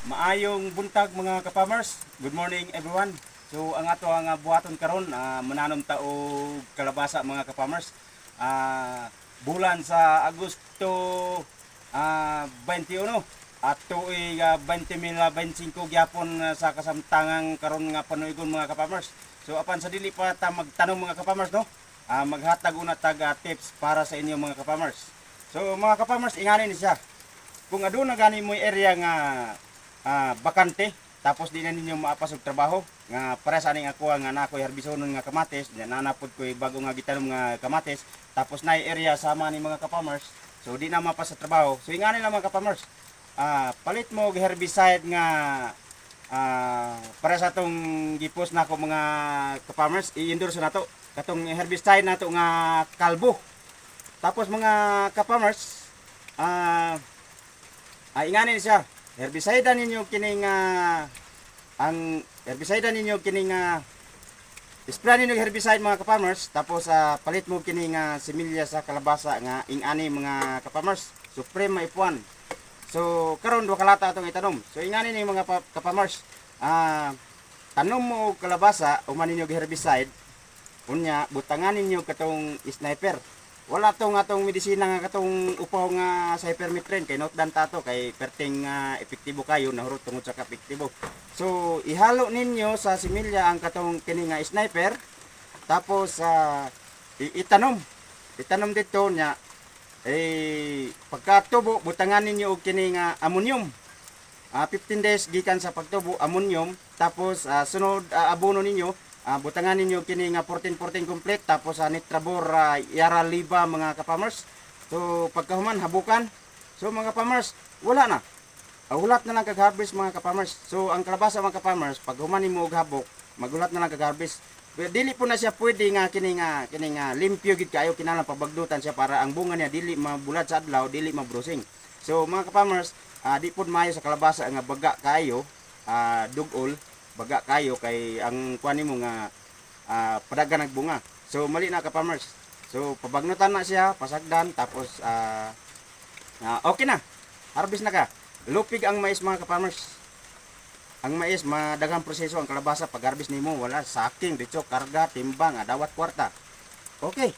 Maayong buntag mga kapamers. Good morning everyone. So ang ato ang buhaton karon mananom ta og kalabasa mga kapamers. Bulan sa Agosto 21 at tuig 2025 gyapon sa kasamtangang karon nga panuigon mga kapamers. So apan sa dili pa ta magtanong mga kapamers no. Maghatag una tag tips para sa inyo mga kapamers. So mga kapamers inganin ni siya. Kung aduna gani mo area nga bakante tapos di na ninyo maapasog trabaho nga para sa aning ako nga nakoy herbisonon nga kamatis nanapod ko bago nga gitanom nga kamatis tapos na area sama ni mga kapamers so di na mapasa trabaho so ingani lang mga kapamers palit mo og herbicide nga para sa tong gipos nako mga kapamers i-endorse nato katong herbicide nato nga kalbo tapos mga kapamers ingani siya herbicide ninyo kining ang herbicide ninyo kining spray ninyo herbicide mga kapamers tapos palit mo kining similya sa kalabasa nga ingani mga kapamers supreme maipuan so karon duha kalata atong itanom so ingani ni mga kapamers tanom mo kalabasa uman ninyo herbicide unya butangan ninyo katong sniper wala tong atong medisina nga katong upaw nga sa hypermetrin kay notdan tato kay perting epektibo kayo nahurot tungod sa epektibo. So ihalo ninyo sa similya ang katong kini nga sniper tapos itanom dito nya pagkatubo butangan ninyo og kini nga ammonium. 15 days gikan sa pagtubo ammonium tapos sunod abono ninyo butangan ninyo kini nga 14-14 complete tapos nitrabor yara liba mga kapamers so pagkahuman habukan so mga kapamers wala na hulat na lang kag harvest mga kapamers so ang kalabasa mga kapamers pag human nimo og habok magulat na lang kag harvest dili po na siya pwede nga kini nga limpyo gid kayo kinahanglan pabagdutan siya para ang bunga niya dili mabulad sa adlaw dili mabrusing so mga kapamers di pud maayo sa kalabasa nga baga kayo dugol baga kayo kay ang kuan nimo nga padagan nagbunga. So mali na ka farmers. So pabagnutan na siya, pasagdan tapos okay na. Harvest na ka. Lupig ang mais mga ka-farmers. Ang mais madaghang proseso ang kalabasa pag harvest nimo wala saking dito karga timbang adawat kwarta. Okay.